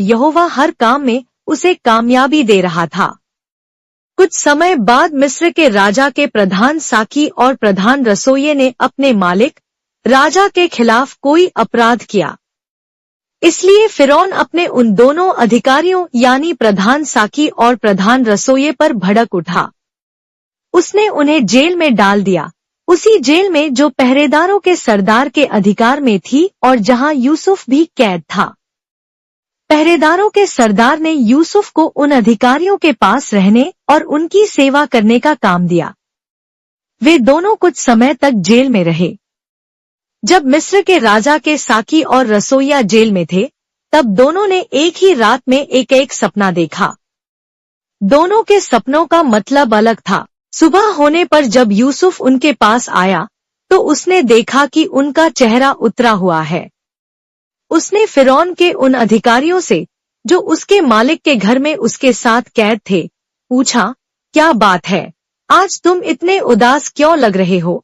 यहोवा हर काम में उसे कामयाबी दे रहा था। कुछ समय बाद मिस्र के राजा के प्रधान साकी और प्रधान रसोइये ने अपने मालिक राजा के खिलाफ कोई अपराध किया। इसलिए फिरौन अपने उन दोनों अधिकारियों यानी प्रधान साकी और प्रधान रसोइये पर भड़क उठा। उसने उन्हें जेल में डाल दिया, उसी जेल में जो पहरेदारों के सरदार के अधिकार में थी और जहां यूसुफ भी कैद था। पहरेदारों के सरदार ने यूसुफ को उन अधिकारियों के पास रहने और उनकी सेवा करने का काम दिया। वे दोनों कुछ समय तक जेल में रहे। जब मिस्र के राजा के साकी और रसोइया जेल में थे, तब दोनों ने एक ही रात में एक एक सपना देखा। दोनों के सपनों का मतलब अलग था। सुबह होने पर जब यूसुफ उनके पास आया, तो उसने देखा कि उनका चेहरा उतरा हुआ है। उसने फिरौन के उन अधिकारियों से, जो उसके मालिक के घर में उसके साथ कैद थे, पूछा, क्या बात है, आज तुम इतने उदास क्यों लग रहे हो?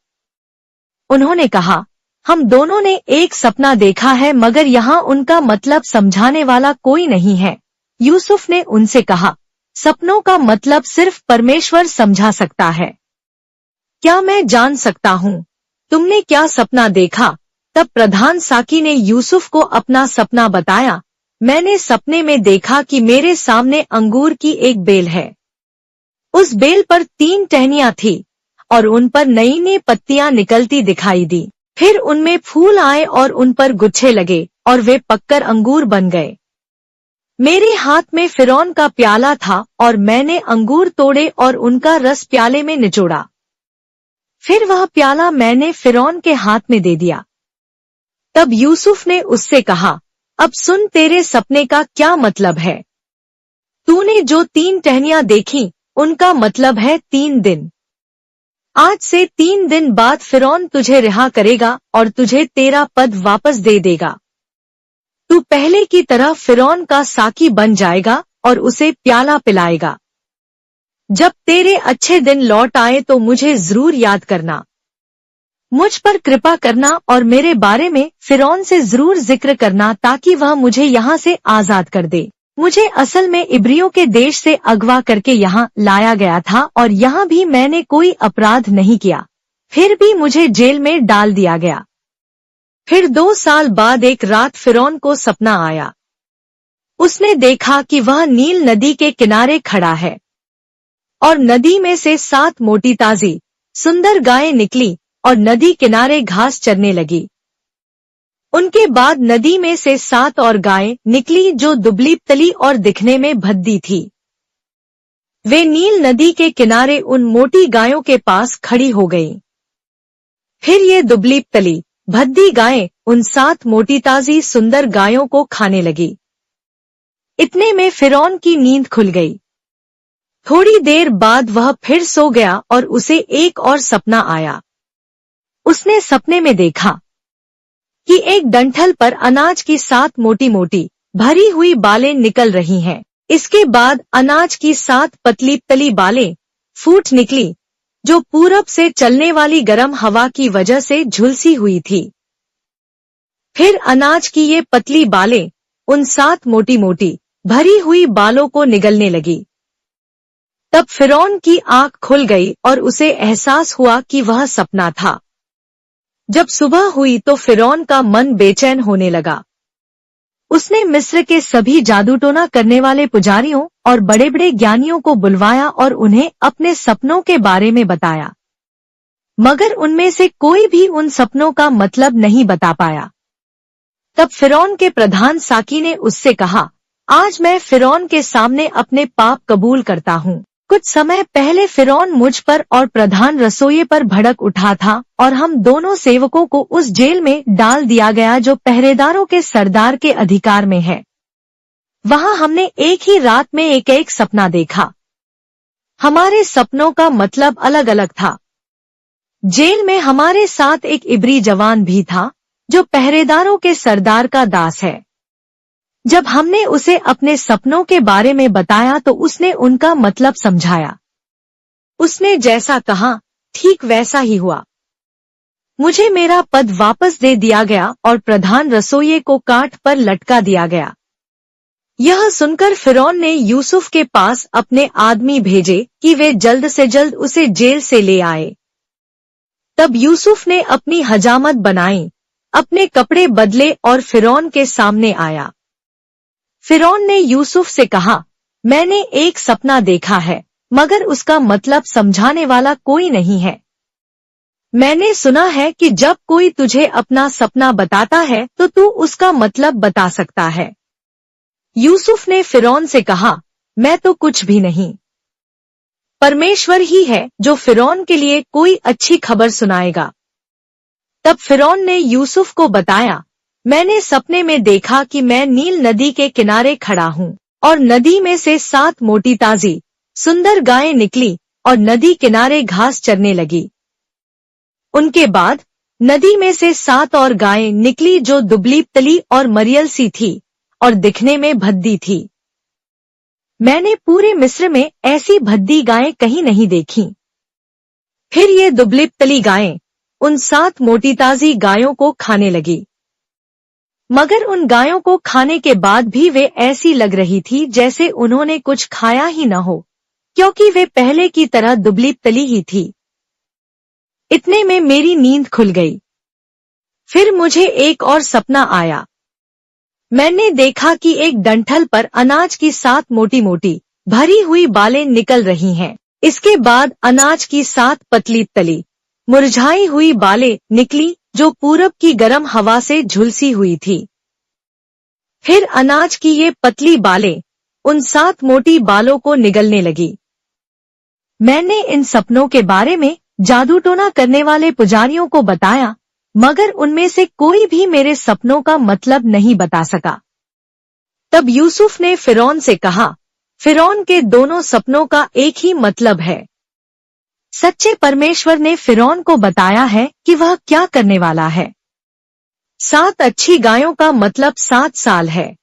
उन्होंने कहा, हम दोनों ने एक सपना देखा है मगर यहाँ उनका मतलब समझाने वाला कोई नहीं है। यूसुफ ने उनसे कहा, सपनों का मतलब सिर्फ परमेश्वर समझा सकता है। क्या मैं जान सकता हूँ, तुमने क्या सपना देखा? तब प्रधान साकी ने यूसुफ को अपना सपना बताया। मैंने सपने में देखा कि मेरे सामने अंगूर की एक बेल है। उस बेल पर 3 टहनियां थी और उन पर नई नई पत्तियां निकलती दिखाई दी। फिर उनमें फूल आए और उन पर गुच्छे लगे और वे पककर अंगूर बन गए। मेरे हाथ में फिरौन का प्याला था और मैंने अंगूर तोड़े और उनका रस प्याले में निचोड़ा। फिर वह प्याला मैंने फिरौन के हाथ में दे दिया। तब यूसुफ ने उससे कहा, अब सुन, तेरे सपने का क्या मतलब है? तूने जो 3 टहनियां देखी, उनका मतलब है 3 दिन। आज से 3 दिन बाद फिरौन तुझे रिहा करेगा और तुझे तेरा पद वापस दे देगा। तू पहले की तरह फिरौन का साकी बन जाएगा और उसे प्याला पिलाएगा। जब तेरे अच्छे दिन लौट आए तो मुझे जरूर याद करना। मुझ पर कृपा करना और मेरे बारे में फिरौन से जरूर जिक्र करना ताकि वह मुझे यहाँ से आजाद कर दे। मुझे असल में इब्रियों के देश से अगवा करके यहाँ लाया गया था और यहाँ भी मैंने कोई अपराध नहीं किया, फिर भी मुझे जेल में डाल दिया गया। फिर 2 साल बाद एक रात फिरौन को सपना आया। उसने देखा कि वह नील नदी के किनारे खड़ा है और नदी में से 7 मोटी ताजी सुंदर गायें निकली और नदी किनारे घास चरने लगी। उनके बाद नदी में से 7 और गायें निकली जो दुबली तली और दिखने में भद्दी थी। वे नील नदी के किनारे उन मोटी गायों के पास खड़ी हो गईं। फिर ये दुबली तली भद्दी गायें उन 7 मोटी ताजी सुंदर गायों को खाने लगी। इतने में फिरौन की नींद खुल गई। थोड़ी देर बाद वह फिर सो गया और उसे एक और सपना आया। उसने सपने में देखा कि एक डंठल पर अनाज की 7 मोटी मोटी भरी हुई बालें निकल रही हैं। इसके बाद अनाज की 7 पतली तली बालें फूट निकली जो पूरब से चलने वाली गर्म हवा की वजह से झुलसी हुई थी। फिर अनाज की ये पतली बालें उन 7 मोटी मोटी भरी हुई बालों को निगलने लगी। तब फिरौन की आंख खुल गई और उसे एहसास हुआ कि वह सपना था। जब सुबह हुई तो फिरौन का मन बेचैन होने लगा। उसने मिस्र के सभी जादूटोना करने वाले पुजारियों और बड़े बड़े ज्ञानियों को बुलवाया और उन्हें अपने सपनों के बारे में बताया, मगर उनमें से कोई भी उन सपनों का मतलब नहीं बता पाया। तब फिरौन के प्रधान साकी ने उससे कहा, आज मैं फिरौन के सामने अपने पाप कबूल करता हूँ। कुछ समय पहले फिरौन मुझ पर और प्रधान रसोइये पर भड़क उठा था और हम दोनों सेवकों को उस जेल में डाल दिया गया जो पहरेदारों के सरदार के अधिकार में है। वहां हमने एक ही रात में एक एक सपना देखा। हमारे सपनों का मतलब अलग अलग था। जेल में हमारे साथ एक इब्री जवान भी था जो पहरेदारों के सरदार का दास है। जब हमने उसे अपने सपनों के बारे में बताया तो उसने उनका मतलब समझाया। उसने जैसा कहा ठीक वैसा ही हुआ। मुझे मेरा पद वापस दे दिया गया और प्रधान रसोइये को काठ पर लटका दिया गया। यह सुनकर फिरौन ने यूसुफ के पास अपने आदमी भेजे कि वे जल्द से जल्द उसे जेल से ले आए। तब यूसुफ ने अपनी हजामत बनाई, अपने कपड़े बदले और फिरौन के सामने आया। फिरौन ने यूसुफ से कहा, मैंने एक सपना देखा है, मगर उसका मतलब समझाने वाला कोई नहीं है। मैंने सुना है कि जब कोई तुझे अपना सपना बताता है तो तू उसका मतलब बता सकता है। यूसुफ ने फिरौन से कहा, मैं तो कुछ भी नहीं। परमेश्वर ही है जो फिरौन के लिए कोई अच्छी खबर सुनाएगा। तब फिरौन ने यूसुफ को बताया, मैंने सपने में देखा कि मैं नील नदी के किनारे खड़ा हूँ और नदी में से 7 मोटी ताजी सुंदर गायें निकली और नदी किनारे घास चरने लगी। उनके बाद नदी में से 7 और गायें निकली जो दुबली तली और मरियल सी थी और दिखने में भद्दी थी। मैंने पूरे मिस्र में ऐसी भद्दी गायें कहीं नहीं देखी। फिर ये दुबली तली गायें उन 7 मोटी ताजी गायों को खाने लगी, मगर उन गायों को खाने के बाद भी वे ऐसी लग रही थी जैसे उन्होंने कुछ खाया ही न हो, क्योंकि वे पहले की तरह दुबली तली ही थी। इतने में मेरी नींद खुल गई। फिर मुझे एक और सपना आया। मैंने देखा कि एक डंठल पर अनाज की 7 मोटी मोटी भरी हुई बालें निकल रही हैं। इसके बाद अनाज की 7 पतली तली मुरझाई हुई बालें निकली जो पूरब की गर्म हवा से झुलसी हुई थी। फिर अनाज की ये पतली बालें उन 7 मोटी बालों को निगलने लगी। मैंने इन सपनों के बारे में जादू टोना करने वाले पुजारियों को बताया, मगर उनमें से कोई भी मेरे सपनों का मतलब नहीं बता सका। तब यूसुफ ने फिरौन से कहा, फिरौन के दोनों सपनों का एक ही मतलब है। सच्चे परमेश्वर ने फिरौन को बताया है कि वह क्या करने वाला है। 7 अच्छी गायों का मतलब 7 साल है।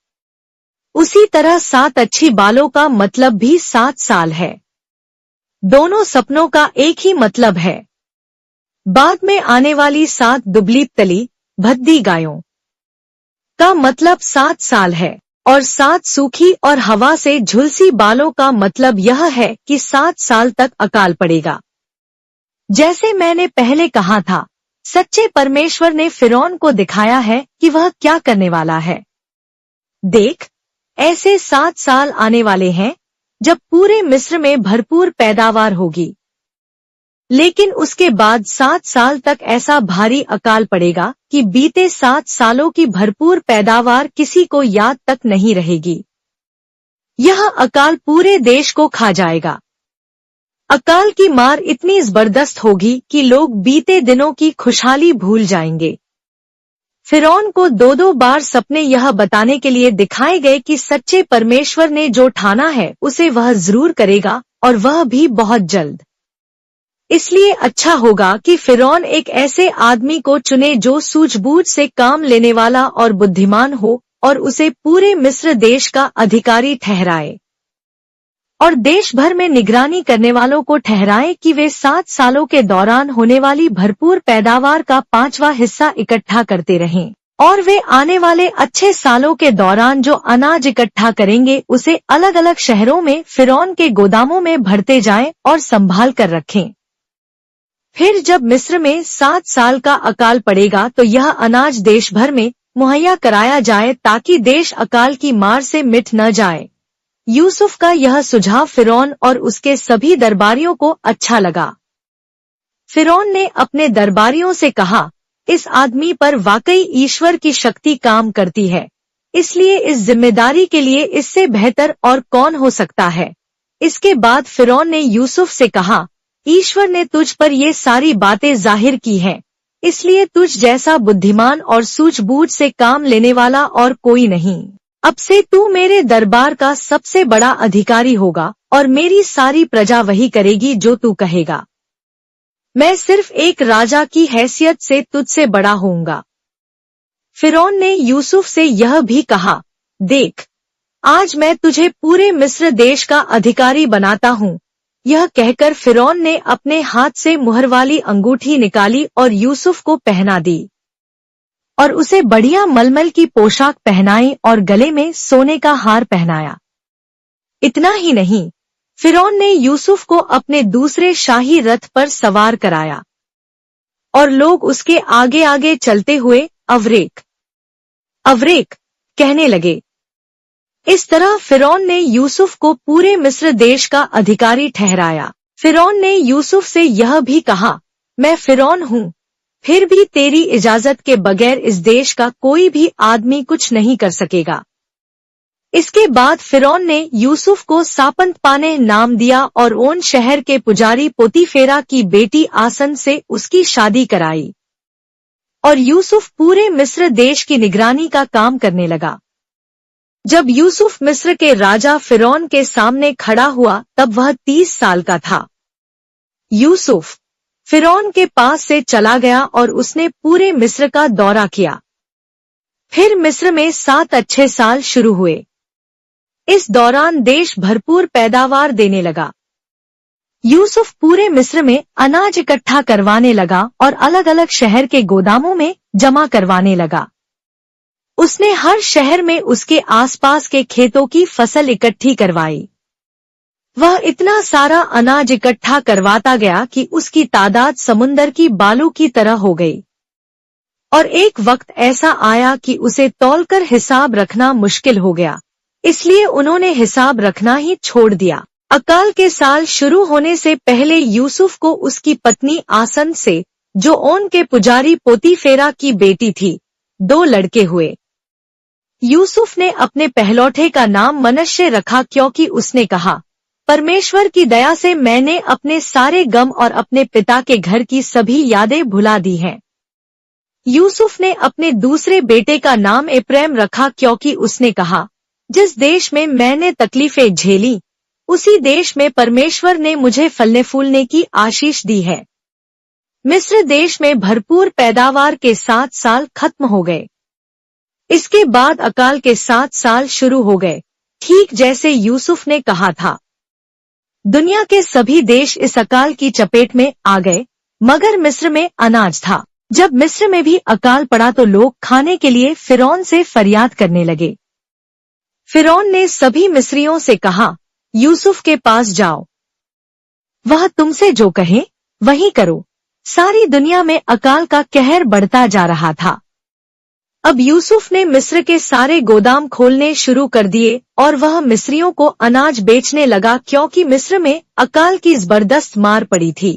उसी तरह 7 अच्छी बालों का मतलब भी 7 साल है। दोनों सपनों का एक ही मतलब है। बाद में आने वाली 7 दुबली तली भद्दी गायों का मतलब 7 साल है और 7 सूखी और हवा से झुलसी बालों का मतलब यह है कि 7 साल तक अकाल पड़ेगा। जैसे मैंने पहले कहा था, सच्चे परमेश्वर ने फिरौन को दिखाया है कि वह क्या करने वाला है। देख, ऐसे 7 साल आने वाले हैं जब पूरे मिस्र में भरपूर पैदावार होगी, लेकिन उसके बाद 7 साल तक ऐसा भारी अकाल पड़ेगा कि बीते 7 सालों की भरपूर पैदावार किसी को याद तक नहीं रहेगी। यह अकाल पूरे देश को खा जाएगा। अकाल की मार इतनी जबरदस्त होगी कि लोग बीते दिनों की खुशहाली भूल जाएंगे। फिरौन को 2-2 बार सपने यह बताने के लिए दिखाए गए कि सच्चे परमेश्वर ने जो ठाना है उसे वह जरूर करेगा और वह भी बहुत जल्द। इसलिए अच्छा होगा कि फिरौन एक ऐसे आदमी को चुने जो सूझबूझ से काम लेने वाला और बुद्धिमान हो और उसे पूरे मिस्र देश का अधिकारी ठहराए और देश भर में निगरानी करने वालों को ठहराए कि वे 7 सालों के दौरान होने वाली भरपूर पैदावार का 5वां हिस्सा इकट्ठा करते रहें और वे आने वाले अच्छे सालों के दौरान जो अनाज इकट्ठा करेंगे उसे अलग अलग शहरों में फिरौन के गोदामों में भरते जाएं और संभाल कर रखें। फिर जब मिस्र में 7 साल का अकाल पड़ेगा तो यह अनाज देश भर में मुहैया कराया जाए ताकि देश अकाल की मार से मिट न जाए। यूसुफ का यह सुझाव फिरौन और उसके सभी दरबारियों को अच्छा लगा। फिरौन ने अपने दरबारियों से कहा, इस आदमी पर वाकई ईश्वर की शक्ति काम करती है, इसलिए इस जिम्मेदारी के लिए इससे बेहतर और कौन हो सकता है। इसके बाद फिरौन ने यूसुफ से कहा, ईश्वर ने तुझ पर ये सारी बातें जाहिर की हैं, इसलिए तुझ जैसा बुद्धिमान और सूझबूझ से काम लेने वाला और कोई नहीं। अब से तू मेरे दरबार का सबसे बड़ा अधिकारी होगा और मेरी सारी प्रजा वही करेगी जो तू कहेगा। मैं सिर्फ एक राजा की हैसियत से तुझसे बड़ा होऊंगा। फिरौन ने यूसुफ से यह भी कहा, देख, आज मैं तुझे पूरे मिस्र देश का अधिकारी बनाता हूँ। यह कहकर फिरौन ने अपने हाथ से मुहर वाली अंगूठी निकाली और यूसुफ को पहना दी। और उसे बढ़िया मलमल की पोशाक पहनाई और गले में सोने का हार पहनाया। इतना ही नहीं, फिरौन ने यूसुफ को अपने दूसरे शाही रथ पर सवार कराया और लोग उसके आगे आगे चलते हुए अवरेक अवरेक कहने लगे। इस तरह फिरौन ने यूसुफ को पूरे मिस्र देश का अधिकारी ठहराया। फिरौन ने यूसुफ से यह भी कहा, मैं फिरौन हूँ, फिर भी तेरी इजाजत के बगैर इस देश का कोई भी आदमी कुछ नहीं कर सकेगा। इसके बाद फिरौन ने यूसुफ को सापंतपाने नाम दिया और ओन शहर के पुजारी पोतीफेरा की बेटी आसन से उसकी शादी कराई और यूसुफ पूरे मिस्र देश की निगरानी का काम करने लगा। जब यूसुफ मिस्र के राजा फिरौन के सामने खड़ा हुआ तब वह 30 साल का था। यूसुफ फिरौन के पास से चला गया और उसने पूरे मिस्र का दौरा किया। फिर मिस्र में 7 अच्छे साल शुरू हुए। इस दौरान देश भरपूर पैदावार देने लगा। यूसुफ पूरे मिस्र में अनाज इकट्ठा करवाने लगा और अलग अलग शहर के गोदामों में जमा करवाने लगा। उसने हर शहर में उसके आसपास के खेतों की फसल इकट्ठी करवाई। वह इतना सारा अनाज इकट्ठा करवाता गया कि उसकी तादाद समुंदर की बालू की तरह हो गई। और एक वक्त ऐसा आया कि उसे तौलकर हिसाब रखना मुश्किल हो गया, इसलिए उन्होंने हिसाब रखना ही छोड़ दिया। अकाल के साल शुरू होने से पहले यूसुफ को उसकी पत्नी आसन से, जो ओन के पुजारी पोतीफेरा की बेटी थी, 2 लड़के हुए। यूसुफ ने अपने पहलौठे का नाम मनश्शे रखा क्योंकि उसने कहा, परमेश्वर की दया से मैंने अपने सारे गम और अपने पिता के घर की सभी यादें भुला दी हैं। यूसुफ ने अपने दूसरे बेटे का नाम एप्रैम रखा क्योंकि उसने कहा, जिस देश में मैंने तकलीफें झेली उसी देश में परमेश्वर ने मुझे फलने फूलने की आशीष दी है। मिस्र देश में भरपूर पैदावार के 7 साल खत्म हो गए। इसके बाद अकाल के 7 साल शुरू हो गए, ठीक जैसे यूसुफ ने कहा था। दुनिया के सभी देश इस अकाल की चपेट में आ गए, मगर मिस्र में अनाज था। जब मिस्र में भी अकाल पड़ा तो लोग खाने के लिए फिरौन से फरियाद करने लगे। फिरौन ने सभी मिस्रियों से कहा, यूसुफ के पास जाओ, वह तुमसे जो कहे वही करो। सारी दुनिया में अकाल का कहर बढ़ता जा रहा था। अब यूसुफ ने मिस्र के सारे गोदाम खोलने शुरू कर दिए और वह मिस्रियों को अनाज बेचने लगा क्योंकि मिस्र में अकाल की जबरदस्त मार पड़ी थी।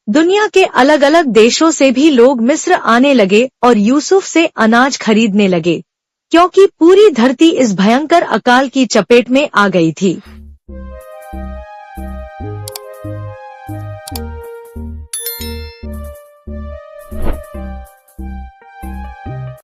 दुनिया के अलग अलग देशों से भी लोग मिस्र आने लगे और यूसुफ से अनाज खरीदने लगे क्योंकि पूरी धरती इस भयंकर अकाल की चपेट में आ गई थी।